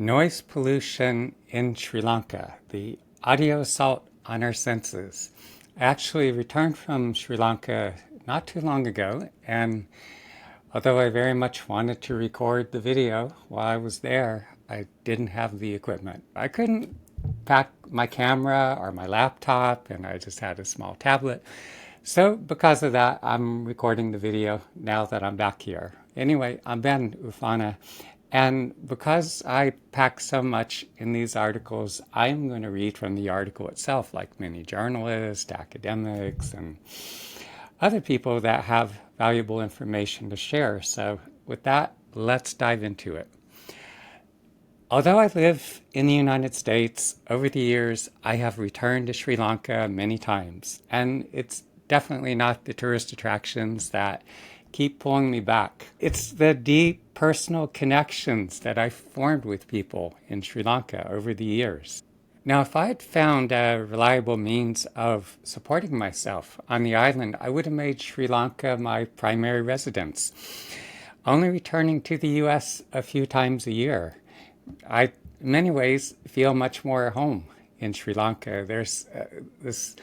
Noise pollution in Sri Lanka, the audio assault on our senses. I actually returned from Sri Lanka not too long ago, and although I very much wanted to record the video while I was there, I didn't have the equipment. I couldn't pack my camera or my laptop, and I just had a small tablet. So because of that, I'm recording the video now that I'm back here. Anyway, I'm Ben Ufana, and because I pack so much in these articles, I'm going to read from the article itself, like many journalists, academics, and other people that have valuable information to share. So with that, let's dive into it. Although I live in the United States, over the years, I have returned to Sri Lanka many times, and it's definitely not the tourist attractions that keep pulling me back. It's the deep personal connections that I formed with people in Sri Lanka over the years. Now, if I had found a reliable means of supporting myself on the island, I would have made Sri Lanka my primary residence, only returning to the US a few times a year. I, in many ways, feel much more at home in Sri Lanka. There's this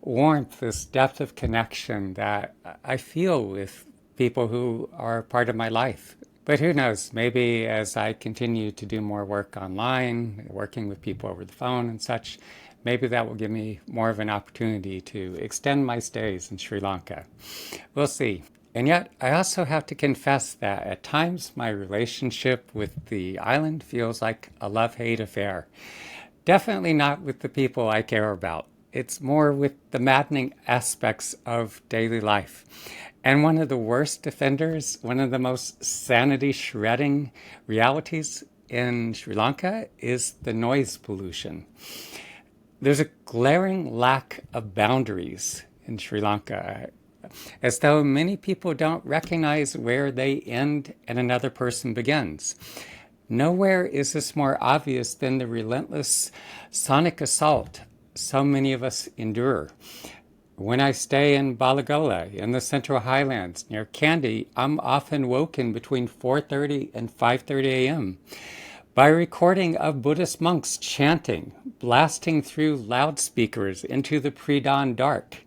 warmth, this depth of connection that I feel with people who are part of my life. But who knows, maybe as I continue to do more work online, working with people over the phone and such, maybe that will give me more of an opportunity to extend my stays in Sri Lanka. We'll see. And yet, I also have to confess that at times my relationship with the island feels like a love-hate affair. Definitely not with the people I care about. It's more with the maddening aspects of daily life. And one of the worst offenders, one of the most sanity-shredding realities in Sri Lanka is the noise pollution. There's a glaring lack of boundaries in Sri Lanka, as though many people don't recognize where they end and another person begins. Nowhere is this more obvious than the relentless sonic assault so many of us endure. When I stay in Balagola in the Central Highlands near Kandy, I'm often woken between 4:30 and 5:30 a.m. by a recording of Buddhist monks chanting, blasting through loudspeakers into the pre-dawn dark,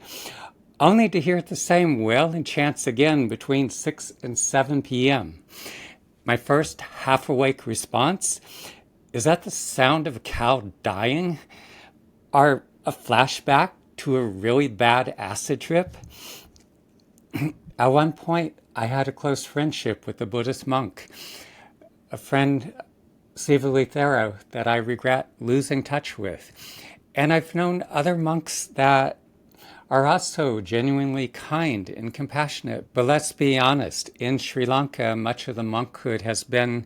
only to hear the same wailing chants again between 6 and 7 p.m. My first half-awake response, is that the sound of a cow dying? Or a flashback to a really bad acid trip? At one point, I had a close friendship with a Buddhist monk, a friend, Sivalithero, that I regret losing touch with. And I've known other monks that are also genuinely kind and compassionate. But let's be honest, in Sri Lanka, much of the monkhood has been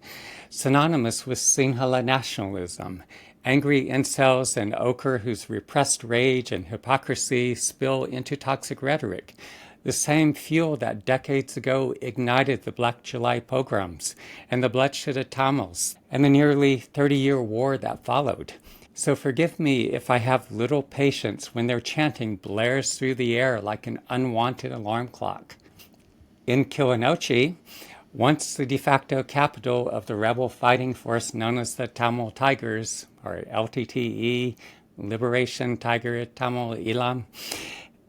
synonymous with Sinhala nationalism. Angry incels and ochre whose repressed rage and hypocrisy spill into toxic rhetoric. The same fuel that decades ago ignited the Black July pogroms and the bloodshed of Tamils and the nearly 30-year war that followed. So forgive me if I have little patience when their chanting blares through the air like an unwanted alarm clock. In Kilinochie, once the de facto capital of the rebel fighting force known as the Tamil Tigers, or LTTE, Liberation Tiger Tamil Elam,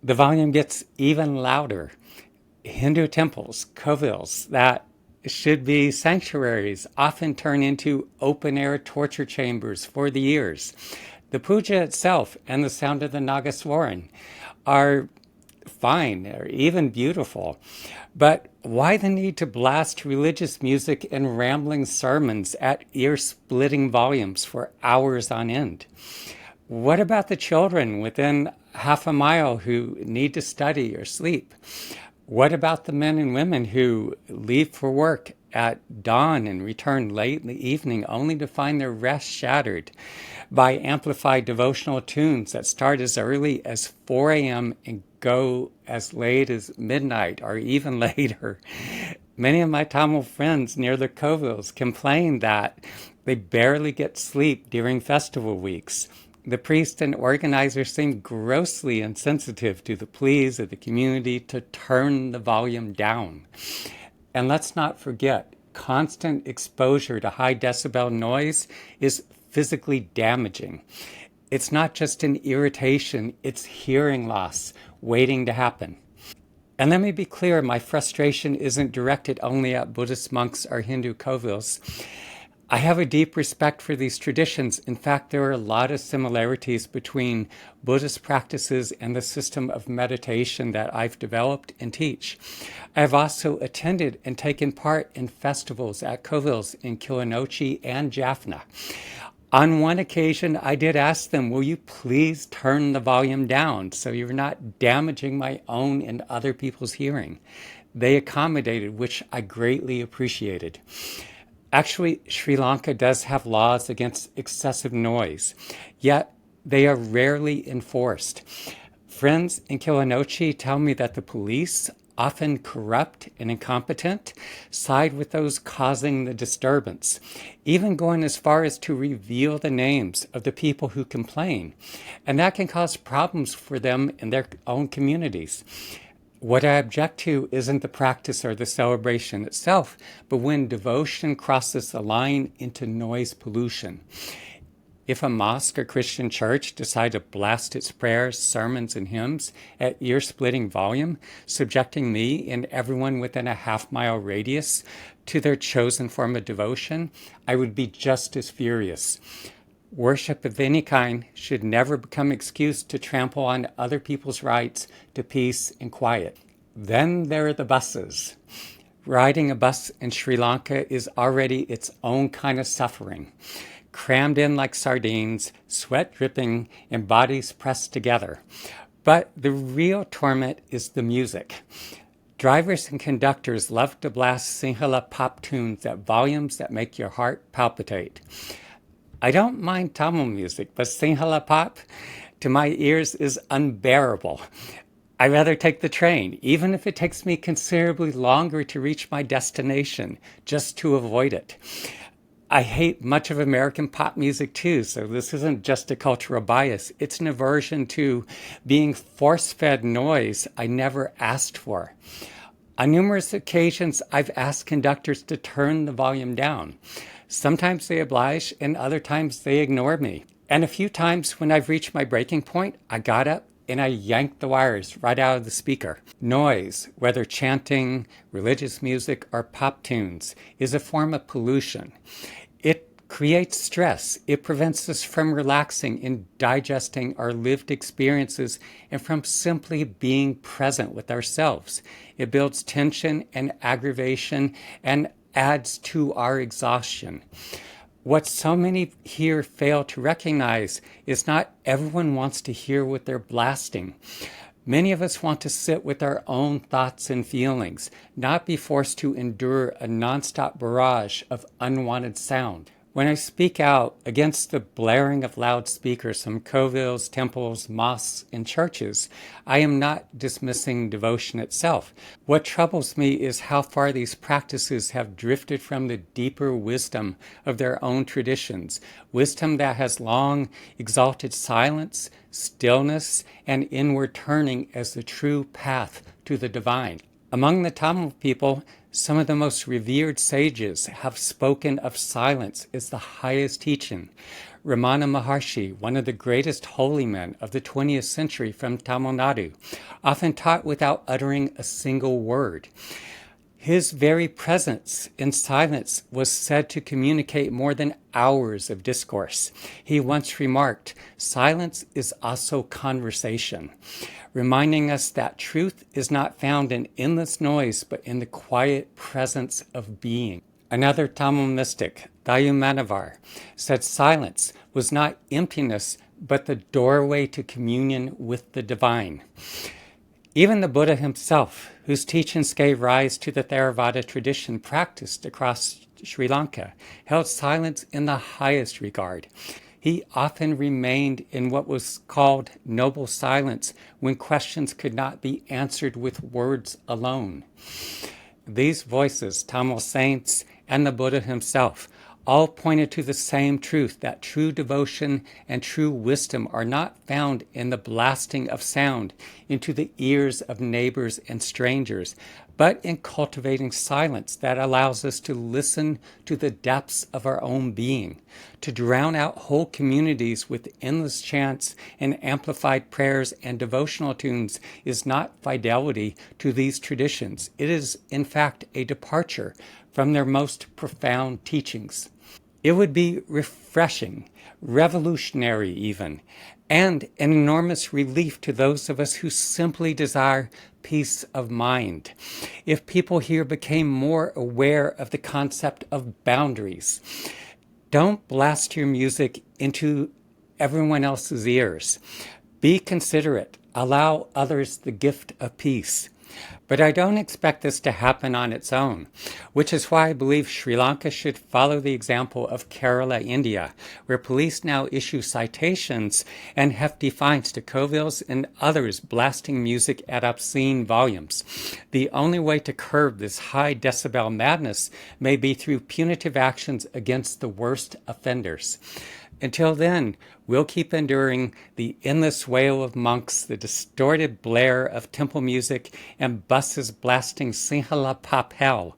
the volume gets even louder. Hindu temples, Kovils, that should be sanctuaries often turn into open-air torture chambers for the ears. The puja itself and the sound of the Nagaswaran are fine or even beautiful. But why the need to blast religious music and rambling sermons at ear-splitting volumes for hours on end? What about the children within half a mile who need to study or sleep? What about the men and women who leave for work at dawn and return late in the evening only to find their rest shattered by amplified devotional tunes that start as early as 4 a.m. and go as late as midnight or even later? Many of my Tamil friends near the Kovils complain that they barely get sleep during festival weeks. The priest and organizers seem grossly insensitive to the pleas of the community to turn the volume down. And let's not forget, constant exposure to high decibel noise is physically damaging. It's not just an irritation, it's hearing loss waiting to happen. And let me be clear, my frustration isn't directed only at Buddhist monks or Hindu Kovils. I have a deep respect for these traditions. In fact, there are a lot of similarities between Buddhist practices and the system of meditation that I've developed and teach. I've also attended and taken part in festivals at Kovils in Kilinochchi and Jaffna. On one occasion, I did ask them, will you please turn the volume down so you're not damaging my own and other people's hearing? They accommodated, which I greatly appreciated. Actually, Sri Lanka does have laws against excessive noise, yet they are rarely enforced. Friends in Kilinochchi tell me that the police, often corrupt and incompetent, side with those causing the disturbance, even going as far as to reveal the names of the people who complain. And that can cause problems for them in their own communities. What I object to isn't the practice or the celebration itself, but when devotion crosses the line into noise pollution. If a mosque or Christian church decide to blast its prayers, sermons, and hymns at ear-splitting volume, subjecting me and everyone within a half-mile radius to their chosen form of devotion, I would be just as furious. Worship of any kind should never become excuse to trample on other people's rights to peace and quiet. Then there are the buses. Riding a bus in Sri Lanka is already its own kind of suffering. Crammed in like sardines, sweat dripping, and bodies pressed together. But the real torment is the music. Drivers and conductors love to blast Sinhala pop tunes at volumes that make your heart palpitate. I don't mind Tamil music, but Sinhala pop, to my ears, is unbearable. I'd rather take the train, even if it takes me considerably longer to reach my destination, just to avoid it. I hate much of American pop music too, so this isn't just a cultural bias. It's an aversion to being force-fed noise I never asked for. On numerous occasions, I've asked conductors to turn the volume down. Sometimes they oblige, and other times they ignore me. And a few times when I've reached my breaking point, I got up and I yanked the wires right out of the speaker. Noise, whether chanting, religious music, or pop tunes, is a form of pollution. It creates stress. It prevents us from relaxing and digesting our lived experiences and from simply being present with ourselves. It builds tension and aggravation and adds to our exhaustion. What so many here fail to recognize is not everyone wants to hear what they're blasting. Many of us want to sit with our own thoughts and feelings, not be forced to endure a nonstop barrage of unwanted sound. When I speak out against the blaring of loudspeakers from Kovils, temples, mosques, and churches, I am not dismissing devotion itself. What troubles me is how far these practices have drifted from the deeper wisdom of their own traditions, wisdom that has long exalted silence, stillness, and inward turning as the true path to the divine. Among the Tamil people, some of the most revered sages have spoken of silence as the highest teaching. Ramana Maharshi, one of the greatest holy men of the 20th century from Tamil Nadu, often taught without uttering a single word. His very presence in silence was said to communicate more than hours of discourse. He once remarked, "Silence is also conversation," reminding us that truth is not found in endless noise, but in the quiet presence of being. Another Tamil mystic, Dayu Manavar, said silence was not emptiness, but the doorway to communion with the divine. Even the Buddha himself, whose teachings gave rise to the Theravada tradition practiced across Sri Lanka, held silence in the highest regard. He often remained in what was called noble silence when questions could not be answered with words alone. These voices, Tamil saints and the Buddha himself, all pointed to the same truth, that true devotion and true wisdom are not found in the blasting of sound into the ears of neighbors and strangers, but in cultivating silence that allows us to listen to the depths of our own being. To drown out whole communities with endless chants and amplified prayers and devotional tunes is not fidelity to these traditions. It is, in fact, a departure from their most profound teachings. It would be refreshing, revolutionary even, and an enormous relief to those of us who simply desire peace of mind if people here became more aware of the concept of boundaries. Don't blast your music into everyone else's ears. Be considerate. Allow others the gift of peace. But I don't expect this to happen on its own, which is why I believe Sri Lanka should follow the example of Kerala, India, where police now issue citations and hefty fines to Kovils and others blasting music at obscene volumes. The only way to curb this high decibel madness may be through punitive actions against the worst offenders. Until then, we'll keep enduring the endless wail of monks, the distorted blare of temple music, and buses blasting Sinhala pop hell.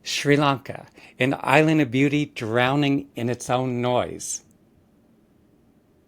Sri Lanka, an island of beauty drowning in its own noise.